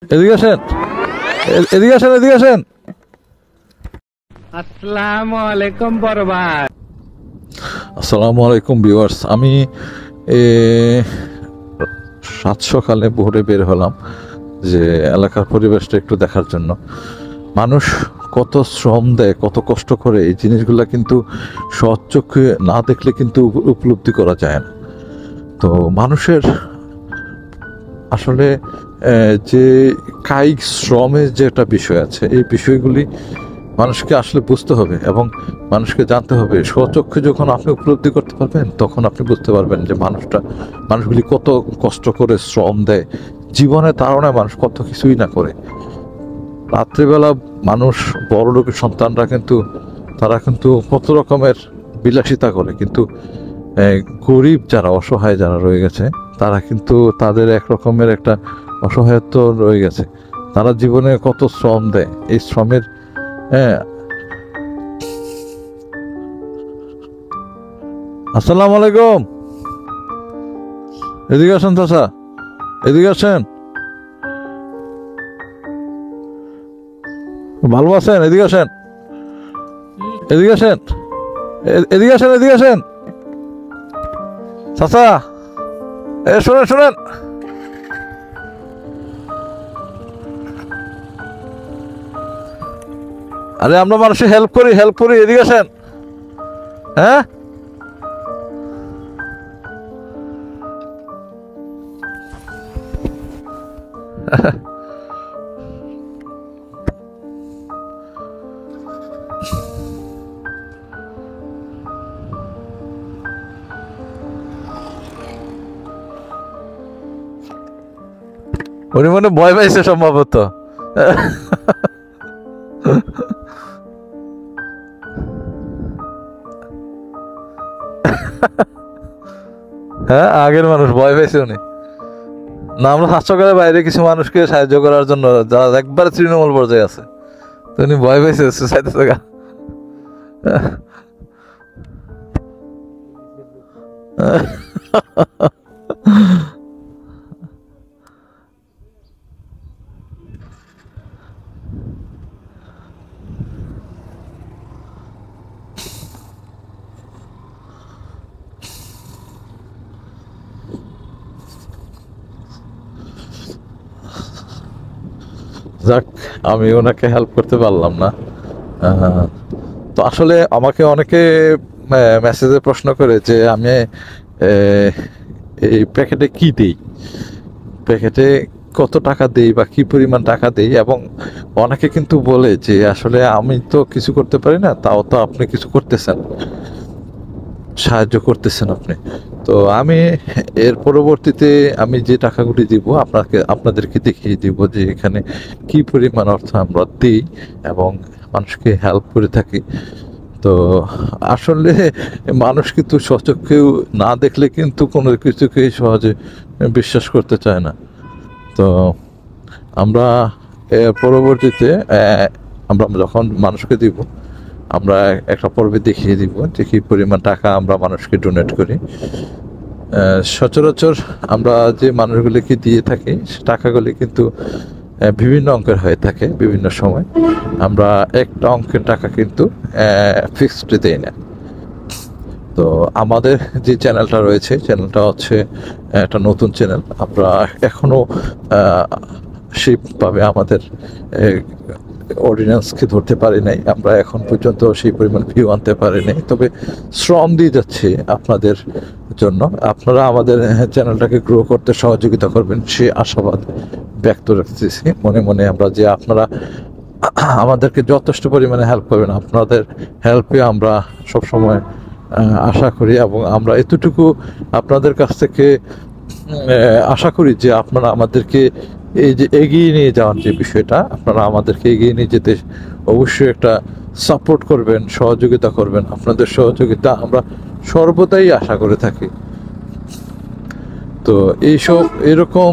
এদিকে আসেন, এদিকে আসেন, এদিকে আসেন। আসসালামু আলাইকুম বড় ভাই। আসসালামু আলাইকুম ভিউয়ার্স। আমি সাত সকালে ভোরে বের হলাম যে এলাকার পরিবেশটা একটু দেখার জন্য। মানুষ কত শ্রম দেয়, কত কষ্ট করে, এই জিনিসগুলো কিন্তু সচক্ষে না দেখলে কিন্তু উপলব্ধি করা যায় না। তো মানুষের আসলে যে কায়িক শ্রমের যে একটা বিষয় আছে, এই বিষয়গুলি মানুষকে আসলে বুঝতে হবে এবং মানুষকে জানতে হবে। স্বচক্ষে যখন আপনি উপলব্ধি করতে পারবেন, তখন আপনি বুঝতে পারবেন যে মানুষগুলি কত কষ্ট করে শ্রম দেয়। জীবনে তাড়নায় মানুষ কত কিছুই না করে। রাত্রিবেলা মানুষ, বড় লোকের সন্তানরা কিন্তু তারা কিন্তু কত রকমের বিলাসিতা করে, কিন্তু গরিব যারা, অসহায় যারা রয়ে গেছে, তারা কিন্তু তাদের এক রকমের একটা অসহায়ত্ব রয়ে গেছে। তারা জীবনে কত শ্রম দেয়, এই শ্রমের হ্যাঁ। আসসালামু আলাইকুম। এদিকে আসেন চাচা, এদিকে আসেন। ভালো আছেন? এদিকে আসেন, এদিকে আসেন, এদিকে আসেন, এদিকে আসেন চাচা। শোনেন শোনেন, আরে আমরা মানুষের হেল্প করি, হেল্প করি, এদিকে আসেন। হ্যাঁ, উনি মনে ভয় পাইছে সম্ভবত। হ্যাঁ, আগের মানুষ ভয় পাইছে উনি। না, আমরা হাস্যকরের বাইরে কিছু মানুষকে সাহায্য করার জন্য, যারা একবারে তৃণমূল পর্যায়ে আছে, তো উনি ভয় পাইছে সুসাইড থেকে। যাক, আমি ওনাকে হেল্প করতে পারলাম না। তো আসলে আমাকে অনেকে মেসেজে প্রশ্ন করে যে আমি এই প্যাকেটে কি দিই, প্যাকেটে কত টাকা দেই বা কি পরিমাণ টাকা দেই। এবং অনেকে কিন্তু বলে যে আসলে আমি তো কিছু করতে পারি না, তাও তো আপনি কিছু করতেছেন, সাহায্য করতেছেন আপনি। তো আমি এর পরবর্তীতে আমি যে টাকাগুলি দিব আপনাদেরকে দেখিয়ে দিব যে এখানে কি পরিমাণ অর্থ আমরা দিই এবং মানুষকে হেল্প করে থাকি। তো আসলে মানুষ কিন্তু সচক্ষেও না দেখলে কিন্তু কোনো কিছুকে সহজে বিশ্বাস করতে চায় না। তো আমরা এর পরবর্তীতে আমরা যখন মানুষকে দিব, আমরা একটা পর্বে দেখিয়ে দিব যে কী পরিমাণ টাকা আমরা মানুষকে ডোনেট করি। সচরাচর আমরা যে মানুষগুলিকে দিয়ে থাকি, সে টাকাগুলি কিন্তু বিভিন্ন অঙ্কের হয়ে থাকে। বিভিন্ন সময় আমরা একটা অঙ্কের টাকা কিন্তু ফিক্সড দেই না। তো আমাদের যে চ্যানেলটা রয়েছে, চ্যানেলটা হচ্ছে একটা নতুন চ্যানেল। আমরা এখনো সেইভাবে আমাদের অডিয়েন্সকে ধরতে পারি নাই, আমরা এখন পর্যন্ত সেই পরিমাণ ভিউ আনতে পারি নাই। তবে শ্রম দিয়ে যাচ্ছে আপনাদের জন্য। আপনারা আমাদের চ্যানেলটাকে গ্রো করতে সহযোগিতা করবেন, সে আশাবাদ ব্যক্ত রাখতেছি মনে মনে। আমরা যে আপনারা আমাদেরকে যথেষ্ট পরিমাণে হেল্প করবেন, আপনাদের হেল্পে আমরা সবসময় আশা করি। এবং আমরা এতটুকু আপনাদের কাছ থেকে আশা করি যে আপনারা আমাদেরকে এই যে এগিয়ে নিয়ে যাওয়ার যে বিষয়টা, আপনারা আমাদেরকে এগিয়ে নিয়ে যেতে অবশ্যই একটা সাপোর্ট করবেন, সহযোগিতা করবেন। আপনাদের সহযোগিতা আমরা সর্বদাই আশা করে থাকি। তো এইসব এরকম